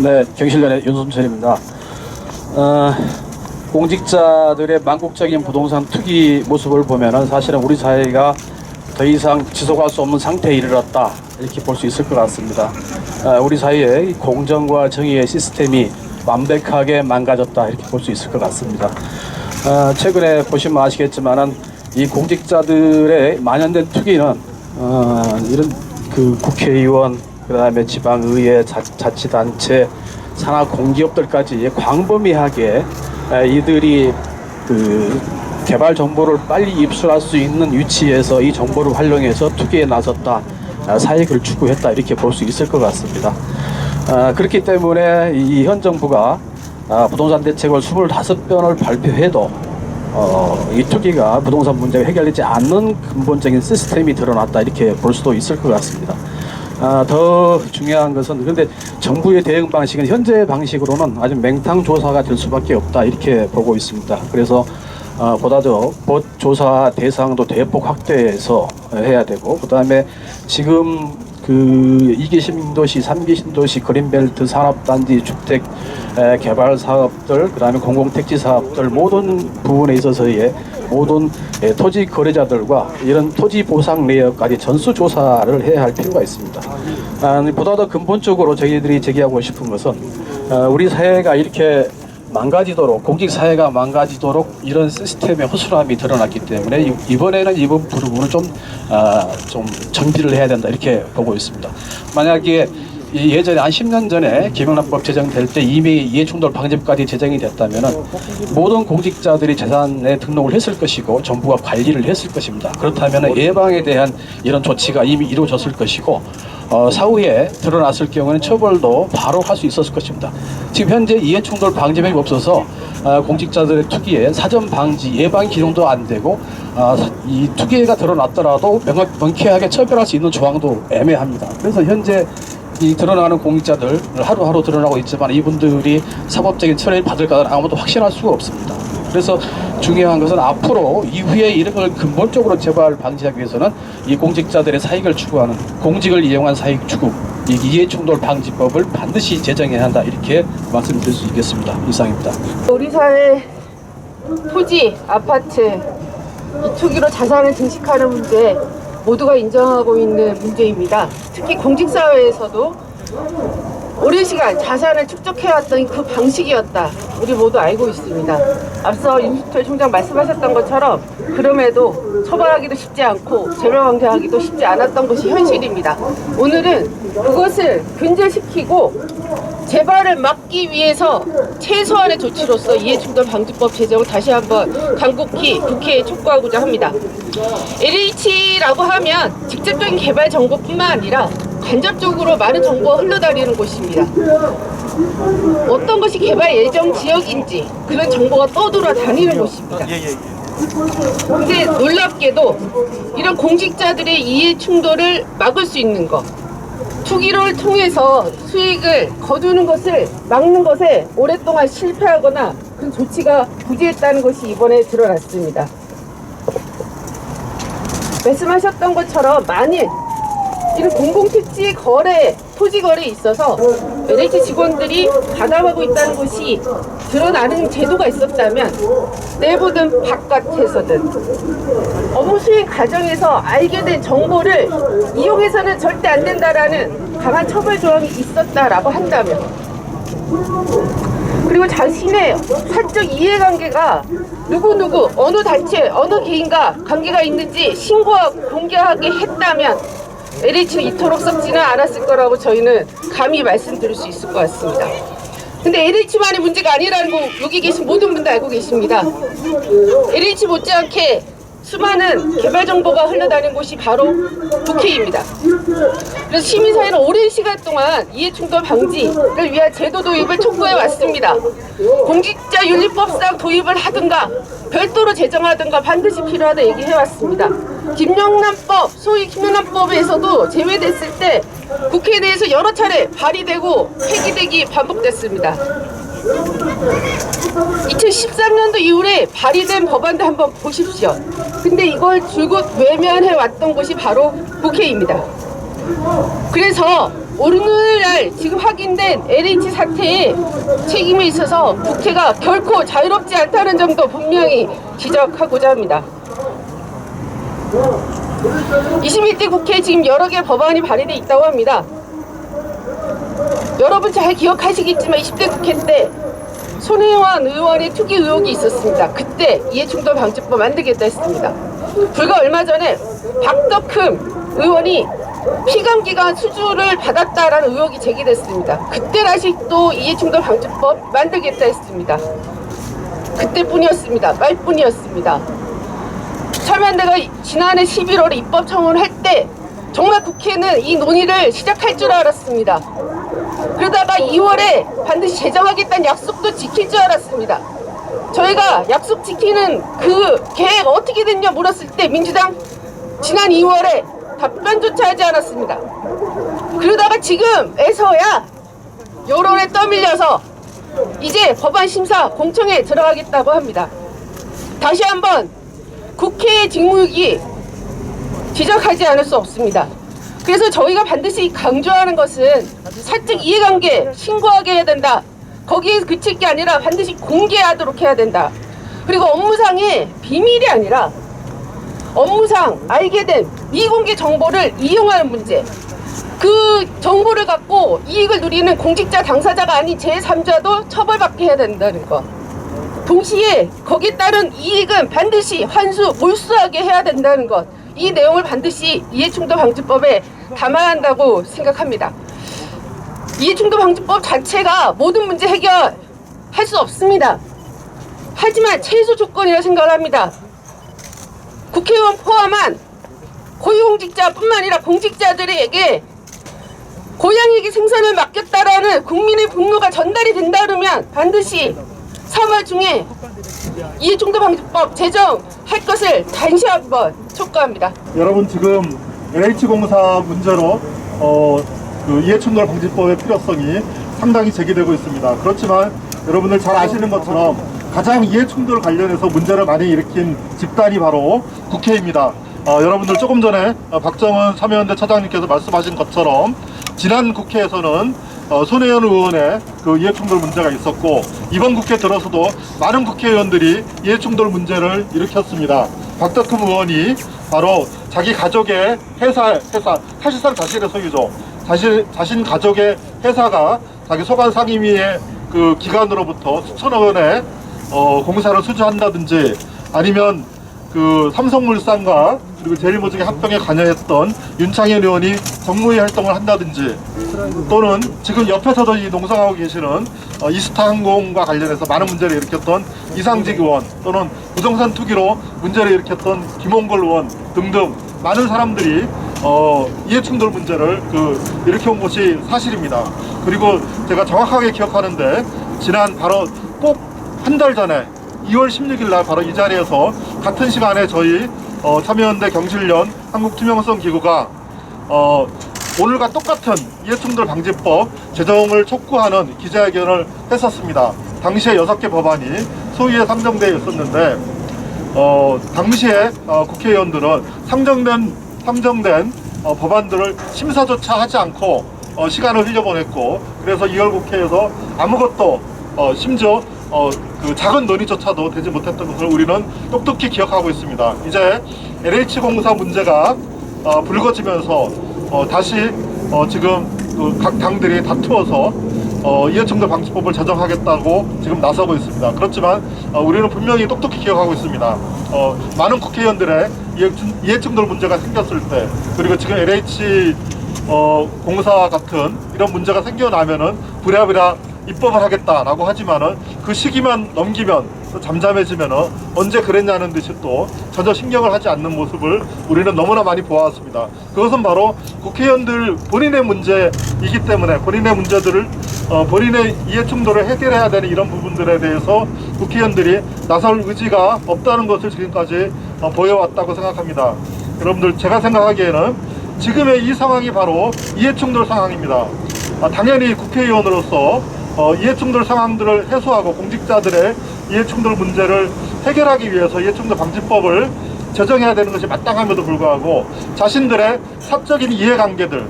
네, 경실련의 윤순철입니다. 공직자들의 망국적인 부동산 투기 모습을 보면은 사실은 우리 사회가 더 이상 지속할 수 없는 상태에 이르렀다 이렇게 볼 수 있을 것 같습니다. 우리 사회의 공정과 정의의 시스템이 완벽하게 망가졌다 이렇게 볼 수 있을 것 같습니다. 최근에 보시면 아시겠지만은 이 공직자들의 만연된 투기는 이런 그 국회의원, 그다음에 지방의회, 자치단체, 산하 공기업들까지 광범위하게 이들이 그 개발 정보를 빨리 입수할 수 있는 위치에서 이 정보를 활용해서 투기에 나섰다, 사익을 추구했다 이렇게 볼 수 있을 것 같습니다. 그렇기 때문에 이 현 정부가 부동산 대책을 25번을 발표해도 이 투기가 부동산 문제가 해결되지 않는 근본적인 시스템이 드러났다 이렇게 볼 수도 있을 것 같습니다. 더 중요한 것은 그런데 정부의 대응 방식은 현재 방식으로는 아주 맹탕 조사가 될 수밖에 없다 이렇게 보고 있습니다. 그래서 보다 더 조사 대상도 대폭 확대해서 해야 되고, 그다음에 지금 그 2기 신도시, 3기 신도시, 그린벨트 산업단지, 주택 개발 사업들, 그다음에 공공택지 사업들 모든 부분에 있어서의 모든 토지 거래자들과 이런 토지 보상 내역까지 전수 조사를 해야 할 필요가 있습니다. 보다 더 근본적으로 저희들이 제기하고 싶은 것은 우리 사회가 이렇게 망가지도록, 공직 사회가 망가지도록 이런 시스템의 허술함이 드러났기 때문에 이번에는 이 부분을 좀 정비를 해야 된다 이렇게 보고 있습니다. 만약에 예전에 한 10년 전에 김영란법 제정될 때 이미 이해충돌 방지법까지 제정이 됐다면은 모든 공직자들이 재산에 등록을 했을 것이고 정부가 관리를 했을 것입니다. 그렇다면 예방에 대한 이런 조치가 이미 이루어졌을 것이고 사후에 드러났을 경우에는 처벌도 바로 할 수 있었을 것입니다. 지금 현재 이해충돌 방지법이 없어서 공직자들의 투기에 사전 방지 예방 기능도 안 되고 이 투기가 드러났더라도 명쾌하게 처벌할 수 있는 조항도 애매합니다. 그래서 현재 이 드러나는 공직자들 하루하루 드러나고 있지만 이분들이 사법적인 처리를 받을까는 아무도 확신할 수가 없습니다. 그래서 중요한 것은 앞으로 이후에 이런 걸 근본적으로 재발 방지하기 위해서는 이 공직자들의 사익을 추구하는 공직을 이용한 사익 추구, 이 이해충돌 방지법을 반드시 제정해야 한다 이렇게 말씀드릴 수 있겠습니다. 이상입니다. 우리 사회 토지, 아파트, 이 투기로 자산을 증식하는 문제 모두가 인정하고 있는 문제입니다. 특히 공직사회에서도 오랜 시간 자산을 축적해왔던 그 방식이었다, 우리 모두 알고 있습니다. 앞서 윤순철 총장 말씀하셨던 것처럼 그럼에도 처벌하기도 쉽지 않고 재발방지하기도 쉽지 않았던 것이 현실입니다. 오늘은 그것을 근절시키고 재발을 막기 위해서 최소한의 조치로서 이해충돌 방지법 제정을 다시 한번 강국히 국회에 촉구하고자 합니다. LH라고 하면 직접적인 개발 정보뿐만 아니라 간접적으로 많은 정보가 흘러다니는 곳입니다. 어떤 것이 개발 예정 지역인지 그런 정보가 떠돌아다니는 곳입니다. 근데 놀랍게도 이런 공직자들의 이해 충돌을 막을 수 있는 것, 투기를 통해서 수익을 거두는 것을 막는 것에 오랫동안 실패하거나 그 조치가 부재했다는 것이 이번에 드러났습니다. 말씀하셨던 것처럼 만일 이런 공공택지 거래, 토지 거래에 있어서 LH 직원들이 가담하고 있다는 것이 드러나는 제도가 있었다면 내부든 바깥에서든 업무 수행 과정에서 알게 된 정보를 이용해서는 절대 안 된다라는 강한 처벌 조항이 있었다라고 한다면, 그리고 자신의 사적 이해관계가 누구누구 어느 단체 어느 개인과 관계가 있는지 신고하고 공개하게 했다면 LH는 이토록 썩지는 않았을 거라고 저희는 감히 말씀드릴 수 있을 것 같습니다. 근데 LH만의 문제가 아니라는 거 여기 계신 모든 분들 알고 계십니다. LH 못지않게 수많은 개발 정보가 흘러다니는 곳이 바로 국회입니다. 그래서 시민사회는 오랜 시간 동안 이해충돌 방지를 위한 제도 도입을 촉구해 왔습니다. 공직자윤리법상 도입을 하든가 별도로 제정하든가 반드시 필요하다 얘기해 왔습니다. 김영란법, 소위 김영란법에서도 제외됐을 때 국회 내에서 여러 차례 발의되고 폐기되기 반복됐습니다. 2013년도 이후에 발의된 법안들 한번 보십시오. 근데 이걸 줄곧 외면해 왔던 곳이 바로 국회입니다. 그래서 오늘날 지금 확인된 LH 사태에 책임이 있어서 국회가 결코 자유롭지 않다는 점도 분명히 지적하고자 합니다. 21대 국회에 지금 여러 개 법안이 발의돼 있다고 합니다. 여러분 잘 기억하시겠지만 20대 국회 때 손혜원 의원의 투기 의혹이 있었습니다. 그때 이해충돌 방지법 만들겠다 했습니다. 불과 얼마 전에 박덕흠 의원이 피감기관 수주를 받았다라는 의혹이 제기됐습니다. 그때 다시 또 이해충돌 방지법 만들겠다 했습니다. 그때뿐이었습니다. 말뿐이었습니다. 참여연대가 지난해 11월에 입법 청원을 할 때 정말 국회는 이 논의를 시작할 줄 알았습니다. 그러다가 2월에 반드시 제정하겠다는 약속도 지킬 줄 알았습니다. 저희가 약속 지키는 그 계획 어떻게 됐냐 물었을 때 민주당 지난 2월에 답변조차 하지 않았습니다. 그러다가 지금에서야 여론에 떠밀려서 이제 법안 심사 공청회에 들어가겠다고 합니다. 다시 한번 국회의 직무유기 지적하지 않을 수 없습니다. 그래서 저희가 반드시 강조하는 것은 사적 이해관계 신고하게 해야 된다. 거기에 그칠 게 아니라 반드시 공개하도록 해야 된다. 그리고 업무상의 비밀이 아니라 업무상 알게 된 미공개 정보를 이용하는 문제, 그 정보를 갖고 이익을 누리는 공직자 당사자가 아닌 제3자도 처벌받게 해야 된다는 것. 동시에 거기에 따른 이익은 반드시 환수, 몰수하게 해야 된다는 것. 이 내용을 반드시 이해충돌 방지법에 담아야 한다고 생각합니다. 이해충돌 방지법 자체가 모든 문제 해결할 수 없습니다. 하지만 최소 조건이라 생각을 합니다. 국회의원 포함한 고위공직자뿐만 아니라 공직자들에게 고양이에게 생선을 맡겼다라는 국민의 분노가 전달이 된다 그러면 반드시 3월 중에 이해충돌 방지법 제정할 것을 다시 한번 촉구합니다. 여러분 지금 LH공사 문제로 그 이해충돌 방지법의 필요성이 상당히 제기되고 있습니다. 그렇지만 여러분들 잘 아시는 것처럼 가장 이해충돌 관련해서 문제를 많이 일으킨 집단이 바로 국회입니다. 여러분들 조금 전에 박정은 참여연대 차장님께서 말씀하신 것처럼 지난 국회에서는 손혜원 의원의 그 이해충돌 문제가 있었고 이번 국회 들어서도 많은 국회의원들이 이해충돌 문제를 일으켰습니다. 박덕흠 의원이 바로 자기 가족의 회사 사실상 자신의 소유죠. 자신 가족의 회사가 자기 소관 상임위의 그 기관으로부터 수천억 원의 공사를 수주한다든지 아니면 그 삼성물산과 그리고 제일모직의 합병에 관여했던 윤창현 의원이 정무위 활동을 한다든지 또는 지금 옆에서도 이 농성하고 계시는 이스타항공과 관련해서 많은 문제를 일으켰던 이상직 의원 또는 부동산 투기로 문제를 일으켰던 김홍걸 의원 등등 많은 사람들이 이해충돌 문제를 일으켜온 것이 사실입니다. 그리고 제가 정확하게 기억하는데 지난 바로 꼭 한 달 전에 2월 16일 날 바로 이 자리에서 같은 시간에 저희 참여연대 경실련 한국투명성기구가 오늘과 똑같은 이해충돌 방지법 제정을 촉구하는 기자회견을 했었습니다. 당시에 6개 법안이 소위에 상정되어 있었는데 당시에 국회의원들은 상정된 법안들을 심사조차 하지 않고 시간을 흘려보냈고 그래서 2월 국회에서 아무것도 심지어 그 작은 논의조차도 되지 못했던 것을 우리는 똑똑히 기억하고 있습니다. 이제 LH공사 문제가 불거지면서 다시 지금 각 당들이 다투어서 이해충돌 방지법을 제정하겠다고 지금 나서고 있습니다. 그렇지만 우리는 분명히 똑똑히 기억하고 있습니다. 많은 국회의원들의 이해충돌 문제가 생겼을 때 그리고 지금 LH 공사 같은 이런 문제가 생겨나면은 부랴부랴 입법을 하겠다라고 하지만은 그 시기만 넘기면 또 잠잠해지면은 언제 그랬냐는 듯이 또 전혀 신경을 하지 않는 모습을 우리는 너무나 많이 보아왔습니다. 그것은 바로 국회의원들 본인의 문제이기 때문에 본인의 문제들을 본인의 이해충돌을 해결해야 되는 이런 부분들에 대해서 국회의원들이 나설 의지가 없다는 것을 지금까지 보여왔다고 생각합니다. 여러분들 제가 생각하기에는 지금의 이 상황이 바로 이해충돌 상황입니다. 당연히 국회의원으로서 이해충돌 상황들을 해소하고 공직자들의 이해충돌 문제를 해결하기 위해서 이해충돌 방지법을 제정해야 되는 것이 마땅함에도 불구하고 자신들의 사적인 이해관계들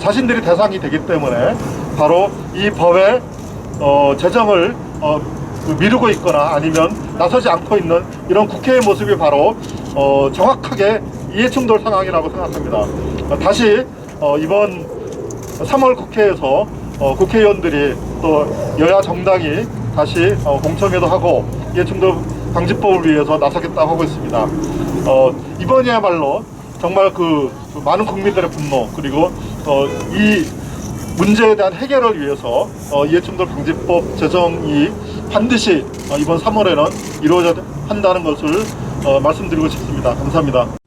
자신들이 대상이 되기 때문에 바로 이 법의 제정을 미루고 있거나 아니면 나서지 않고 있는 이런 국회의 모습이 바로 정확하게 이해충돌 상황이라고 생각합니다. 다시 이번 3월 국회에서 국회의원들이 또 여야 정당이 다시 공청회도 하고 이해충돌 방지법을 위해서 나서겠다고 하고 있습니다. 이번이야말로 정말 그 많은 국민들의 분노 그리고 이 문제에 대한 해결을 위해서 이해충돌 방지법 제정이 반드시 이번 3월에는 이루어져야 한다는 것을 말씀드리고 싶습니다. 감사합니다.